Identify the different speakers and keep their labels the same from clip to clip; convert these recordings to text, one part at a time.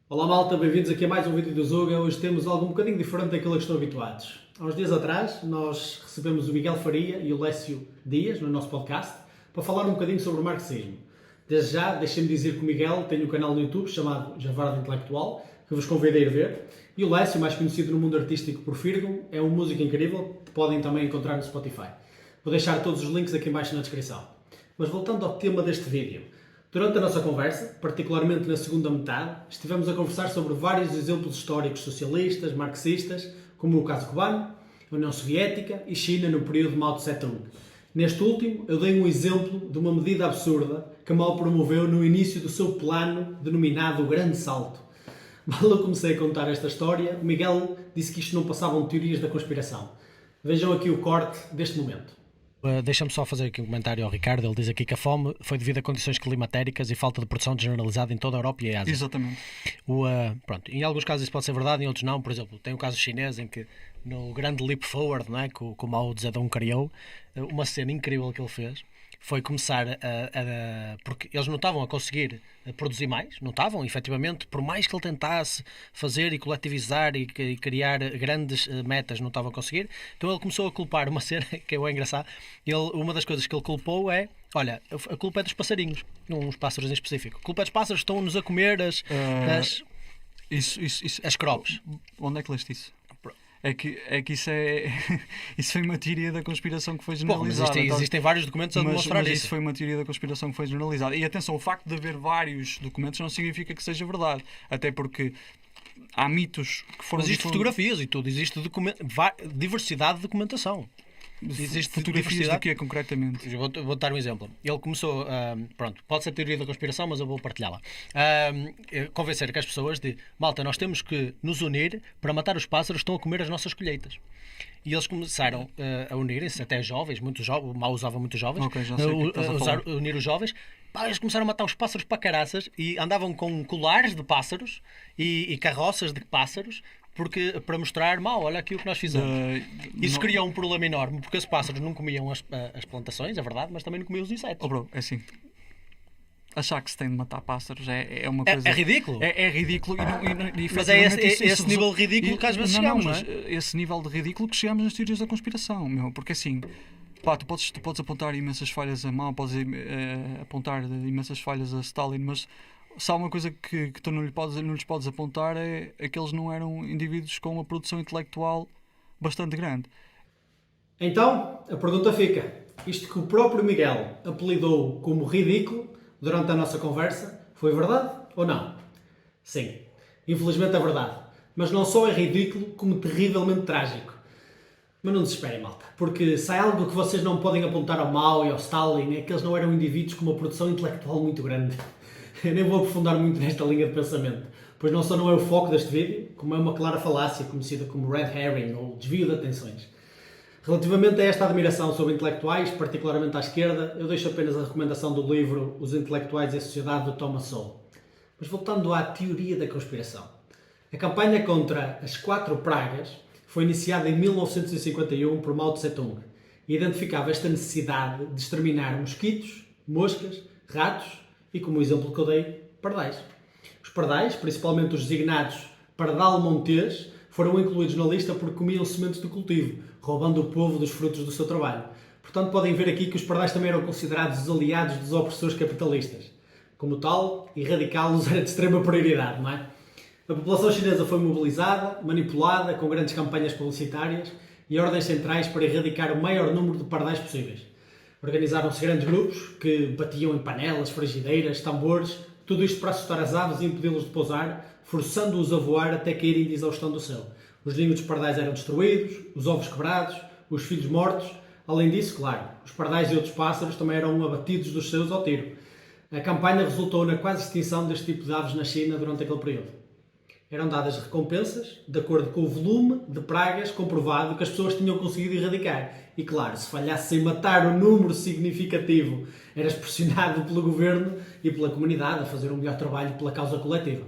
Speaker 1: Olá malta, bem-vindos aqui a mais um vídeo do Zuga. Hoje temos algo um bocadinho diferente daquilo a que estão habituados. Há uns dias atrás nós recebemos o Miguel Faria e o Lécio Dias no nosso podcast para falar um bocadinho sobre o marxismo. Desde já, deixem-me dizer que o Miguel tem um canal no YouTube chamado Javarde Intelectual, que vos convido a ir ver. E o Lécio, mais conhecido no mundo artístico por Firgo, é um músico incrível que podem também encontrar no Spotify. Vou deixar todos os links aqui embaixo na descrição. Mas voltando ao tema deste vídeo. Durante a nossa conversa, particularmente na segunda metade, estivemos a conversar sobre vários exemplos históricos socialistas, marxistas, como o caso cubano, a União Soviética e China no período de Mao Tse-tung. Neste último, eu dei um exemplo de uma medida absurda que Mao promoveu no início do seu plano denominado o Grande Salto. Mal eu comecei a contar esta história, o Miguel disse que isto não passavam de teorias da conspiração. Vejam aqui o corte deste momento.
Speaker 2: Deixa-me só fazer aqui um comentário ao Ricardo. Ele diz aqui que a fome foi devido a condições climatéricas e falta de produção generalizada em toda a Europa e a Ásia.
Speaker 3: Exatamente.
Speaker 2: Pronto, em alguns casos isso pode ser verdade, em outros não. Por exemplo, tem o caso chinês em que no grande leap forward, não é, que o Mao Zedong criou, uma cena incrível que ele fez foi começar porque eles não estavam a conseguir produzir mais, não estavam, efetivamente, por mais que ele tentasse fazer e coletivizar e criar grandes metas, não estavam a conseguir. Então ele começou a culpar uma cena que é engraçado. Uma das coisas que ele culpou é: olha, a culpa é dos passarinhos, uns pássaros em específico. A culpa é dos pássaros, estão-nos a comer as crops.
Speaker 3: Onde é que leste isso? É que isso é isso foi uma teoria da conspiração que foi generalizada.
Speaker 2: Bom, existem vários documentos a demonstrar
Speaker 3: mas
Speaker 2: isso.
Speaker 3: Isso foi uma teoria da conspiração que foi generalizada. E atenção, o facto de haver vários documentos não significa que seja verdade. Até porque há mitos que foram...
Speaker 2: Mas existe fotografias e tudo, existe diversidade de documentação.
Speaker 3: Existe fotografias de quê, concretamente?
Speaker 2: Vou dar um exemplo. Ele começou, pronto, pode ser teoria da conspiração, mas eu vou partilhá-la. Convencer que as pessoas de: malta, nós temos que nos unir para matar os pássaros que estão a comer as nossas colheitas. E eles começaram a unirem-se, até jovens, muito jovens, o Mao usava muito jovens,
Speaker 3: Okay, já sei o que estás a falar.
Speaker 2: unir os jovens. Eles começaram a matar os pássaros para caraças e andavam com colares de pássaros e carroças de pássaros, para mostrar: mal, olha aqui o que nós fizemos. Isso criou um problema enorme, porque os pássaros não comiam as plantações, é verdade, mas também não comiam os insetos.
Speaker 3: Oh, bro, é assim. Achar que se tem de matar pássaros é uma coisa...
Speaker 2: É ridículo.
Speaker 3: É ridículo.
Speaker 2: Mas é esse nível ridículo que às vezes chegamos, não é?
Speaker 3: Esse nível de ridículo que chegamos nas teorias da conspiração, meu. Porque assim, pá, tu podes apontar imensas falhas a Mao, podes apontar imensas falhas a Stalin, mas se há uma coisa que tu não lhes podes apontar é que eles não eram indivíduos com uma produção intelectual bastante grande.
Speaker 1: Então, a pergunta fica: isto que o próprio Miguel apelidou como ridículo durante a nossa conversa, foi verdade ou não? Sim, infelizmente é verdade. Mas não só é ridículo, como terrivelmente trágico. Mas não desesperem, malta, porque se há algo que vocês não podem apontar ao Mao e ao Stalin é que eles não eram indivíduos com uma produção intelectual muito grande. Eu nem vou aprofundar muito nesta linha de pensamento, pois não só não é o foco deste vídeo, como é uma clara falácia conhecida como red herring, ou desvio de atenções. Relativamente a esta admiração sobre intelectuais, particularmente à esquerda, eu deixo apenas a recomendação do livro Os Intelectuais e a Sociedade, do Thomas Sowell. Mas voltando à teoria da conspiração. A campanha contra as 4 pragas foi iniciada em 1951 por Mao Tse-tung e identificava esta necessidade de exterminar mosquitos, moscas, ratos e, como exemplo que eu dei, pardais. Os pardais, principalmente os designados pardal montês, foram incluídos na lista porque comiam sementes do cultivo, roubando o povo dos frutos do seu trabalho. Portanto, podem ver aqui que os pardais também eram considerados os aliados dos opressores capitalistas. Como tal, erradicá-los era de extrema prioridade, não é? A população chinesa foi mobilizada, manipulada, com grandes campanhas publicitárias e ordens centrais para erradicar o maior número de pardais possíveis. Organizaram-se grandes grupos que batiam em panelas, frigideiras, tambores, tudo isto para assustar as aves e impedi-los de pousar, forçando-os a voar até caírem de exaustão do céu. Os ninhos dos pardais eram destruídos, os ovos quebrados, os filhos mortos. Além disso, claro, os pardais e outros pássaros também eram abatidos dos seus ao tiro. A campanha resultou na quase extinção deste tipo de aves na China durante aquele período. Eram dadas recompensas de acordo com o volume de pragas comprovado que as pessoas tinham conseguido erradicar. E claro, se falhasse em matar um número significativo, eras pressionado pelo governo e pela comunidade a fazer um melhor trabalho pela causa coletiva.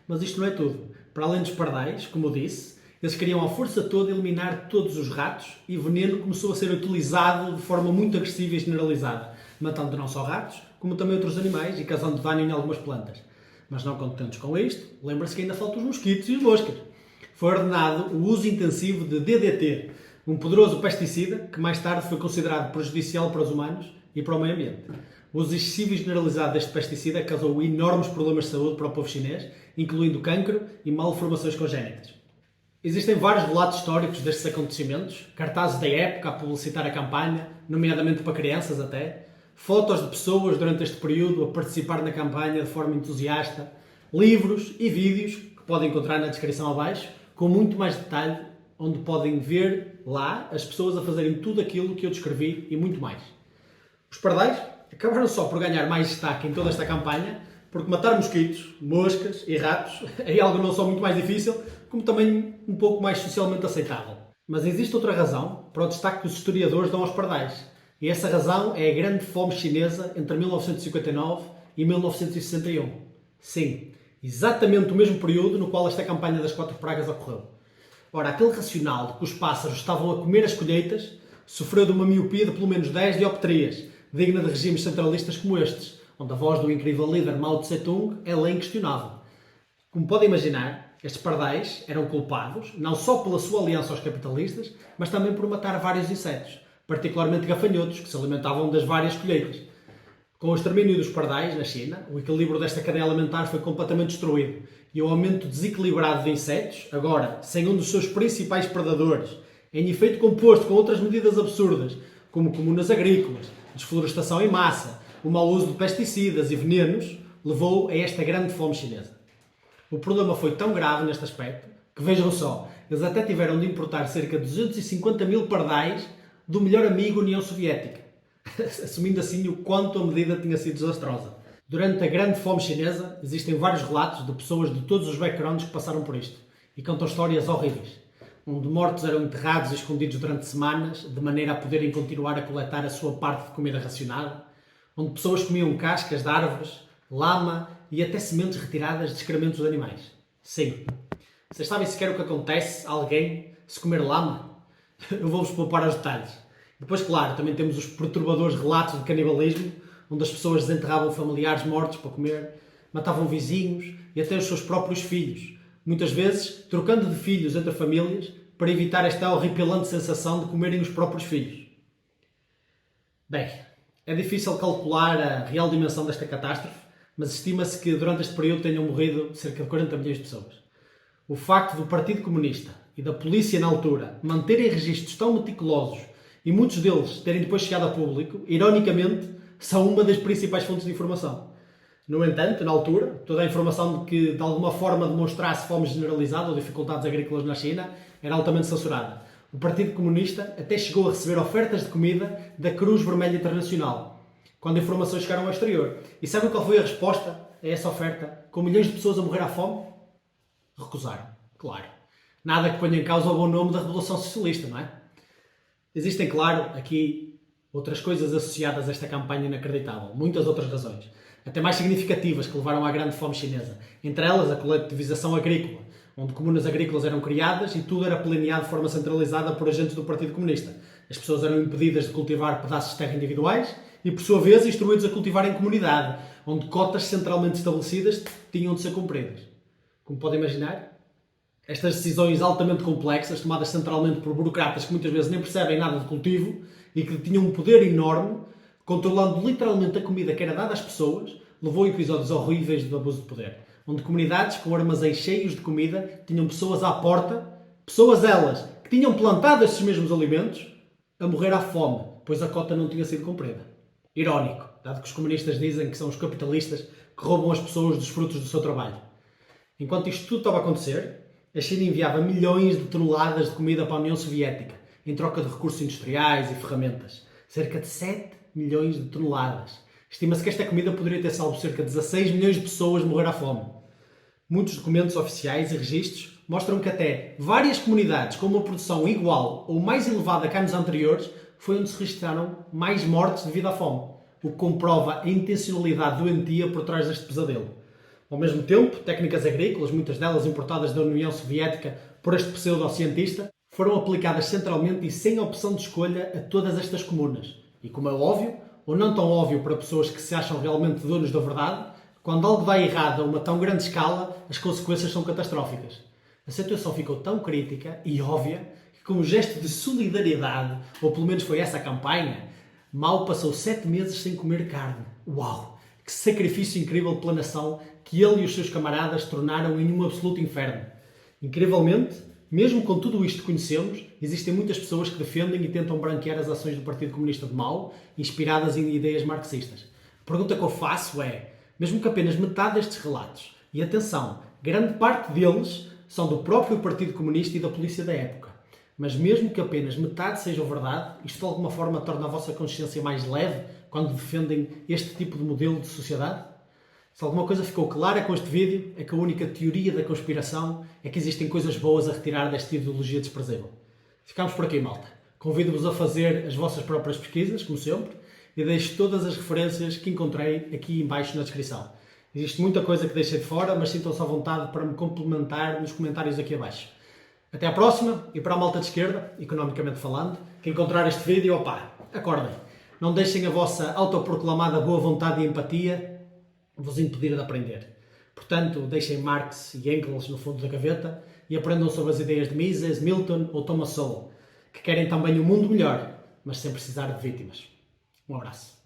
Speaker 1: Mas isto não é tudo. Para além dos pardais, como eu disse, eles queriam à força toda eliminar todos os ratos e o veneno começou a ser utilizado de forma muito agressiva e generalizada, matando não só ratos, como também outros animais e causando dano em algumas plantas. Mas não contentes com isto, lembra-se que ainda faltam os mosquitos e os moscas. Foi ordenado o uso intensivo de DDT, um poderoso pesticida que mais tarde foi considerado prejudicial para os humanos e para o meio ambiente. O uso excessivo e generalizado deste pesticida causou enormes problemas de saúde para o povo chinês, incluindo cancro e malformações congénitas. Existem vários relatos históricos destes acontecimentos, cartazes da época a publicitar a campanha, nomeadamente para crianças até, fotos de pessoas durante este período a participar na campanha de forma entusiasta, livros e vídeos que podem encontrar na descrição abaixo, com muito mais detalhe, onde podem ver lá as pessoas a fazerem tudo aquilo que eu descrevi e muito mais. Os pardais acabaram só por ganhar mais destaque em toda esta campanha, porque matar mosquitos, moscas e ratos é algo não só muito mais difícil, como também um pouco mais socialmente aceitável. Mas existe outra razão para o destaque que os historiadores dão aos pardais. E essa razão é a grande fome chinesa entre 1959 e 1961. Sim, exatamente o mesmo período no qual esta campanha das 4 pragas ocorreu. Ora, aquele racional de que os pássaros estavam a comer as colheitas sofreu de uma miopia de pelo menos 10 dioptrias, digna de regimes centralistas como estes, onde a voz do incrível líder Mao Tse-tung é lei inquestionável. Como podem imaginar, estes pardais eram culpados não só pela sua aliança aos capitalistas, mas também por matar vários insetos, particularmente gafanhotos, que se alimentavam das várias colheitas. Com o extermínio dos pardais na China, o equilíbrio desta cadeia alimentar foi completamente destruído e o aumento desequilibrado de insetos, agora sem um dos seus principais predadores, em efeito composto com outras medidas absurdas, como comunas agrícolas, desflorestação em massa, o mau uso de pesticidas e venenos, levou a esta grande fome chinesa. O problema foi tão grave neste aspecto que, vejam só, eles até tiveram de importar cerca de 250 mil pardais do melhor amigo União Soviética, assumindo assim o quanto a medida tinha sido desastrosa. Durante a grande fome chinesa, existem vários relatos de pessoas de todos os backgrounds que passaram por isto e contam histórias horríveis, onde mortos eram enterrados e escondidos durante semanas, de maneira a poderem continuar a coletar a sua parte de comida racionada, onde pessoas comiam cascas de árvores, lama e até sementes retiradas de excrementos de animais. Sim. Vocês sabem sequer o que acontece a alguém se comer lama? Eu vou-vos poupar aos detalhes. Depois, claro, também temos os perturbadores relatos de canibalismo, onde as pessoas desenterravam familiares mortos para comer, matavam vizinhos e até os seus próprios filhos, muitas vezes trocando de filhos entre famílias para evitar esta horripilante sensação de comerem os próprios filhos. Bem, é difícil calcular a real dimensão desta catástrofe, mas estima-se que durante este período tenham morrido cerca de 40 milhões de pessoas. O facto do Partido Comunista e da polícia na altura manterem registros tão meticulosos e muitos deles terem depois chegado a público, ironicamente, são uma das principais fontes de informação. No entanto, na altura, toda a informação de que de alguma forma demonstrasse fome generalizada ou dificuldades agrícolas na China era altamente censurada. O Partido Comunista até chegou a receber ofertas de comida da Cruz Vermelha Internacional, quando informações chegaram ao exterior. E sabem qual foi a resposta a essa oferta? Com milhões de pessoas a morrer à fome? Recusaram, claro. Nada que ponha em causa o bom nome da Revolução Socialista, não é? Existem, claro, aqui outras coisas associadas a esta campanha inacreditável, muitas outras razões, até mais significativas, que levaram à grande fome chinesa. Entre elas, a coletivização agrícola, onde comunas agrícolas eram criadas e tudo era planeado de forma centralizada por agentes do Partido Comunista. As pessoas eram impedidas de cultivar pedaços de terra individuais e, por sua vez, instruídos a cultivar em comunidade, onde cotas centralmente estabelecidas tinham de ser cumpridas. Como podem imaginar, estas decisões altamente complexas, tomadas centralmente por burocratas que muitas vezes nem percebem nada de cultivo e que tinham um poder enorme, controlando literalmente a comida que era dada às pessoas, levou a episódios horríveis de abuso de poder, onde comunidades com armazéns cheios de comida tinham pessoas à porta, pessoas elas que tinham plantado esses mesmos alimentos, a morrer à fome, pois a cota não tinha sido cumprida. Irónico, dado que os comunistas dizem que são os capitalistas que roubam as pessoas dos frutos do seu trabalho. Enquanto isto tudo estava a acontecer, a China enviava milhões de toneladas de comida para a União Soviética, em troca de recursos industriais e ferramentas. Cerca de 7 milhões de toneladas. Estima-se que esta comida poderia ter salvo cerca de 16 milhões de pessoas de morrer à fome. Muitos documentos oficiais e registros mostram que até várias comunidades com uma produção igual ou mais elevada que anos anteriores foi onde se registraram mais mortes devido à fome, o que comprova a intencionalidade doentia por trás deste pesadelo. Ao mesmo tempo, técnicas agrícolas, muitas delas importadas da União Soviética por este pseudo-cientista, foram aplicadas centralmente e sem opção de escolha a todas estas comunas. E como é óbvio, ou não tão óbvio para pessoas que se acham realmente donos da verdade, Quando algo vai errado a uma tão grande escala, as consequências são catastróficas. A situação ficou tão crítica e óbvia que, como gesto de solidariedade, ou pelo menos foi essa a campanha, Mao passou 7 meses sem comer carne. Uau! Que sacrifício incrível pela nação que ele e os seus camaradas tornaram em um absoluto inferno. Incrivelmente, mesmo com tudo isto que conhecemos, existem muitas pessoas que defendem e tentam branquear as ações do Partido Comunista de Mao, inspiradas em ideias marxistas. A pergunta que eu faço é, mesmo que apenas metade destes relatos, e atenção, grande parte deles são do próprio Partido Comunista e da polícia da época, mas mesmo que apenas metade sejam verdade, isto de alguma forma torna a vossa consciência mais leve quando defendem este tipo de modelo de sociedade? Se alguma coisa ficou clara com este vídeo, é que a única teoria da conspiração é que existem coisas boas a retirar desta ideologia desprezível. Ficamos por aqui, malta. Convido-vos a fazer as vossas próprias pesquisas, como sempre, e deixo todas as referências que encontrei aqui em baixo na descrição. Existe muita coisa que deixei de fora, mas sintam-se à vontade para me complementar nos comentários aqui abaixo. Até à próxima, e para a malta de esquerda, economicamente falando, que encontrar este vídeo, opá, acordem. Não deixem a vossa autoproclamada boa vontade e empatia vos impedir de aprender. Portanto, deixem Marx e Engels no fundo da gaveta e aprendam sobre as ideias de Mises, Milton ou Thomas Sowell, que querem também um mundo melhor, mas sem precisar de vítimas. Um abraço.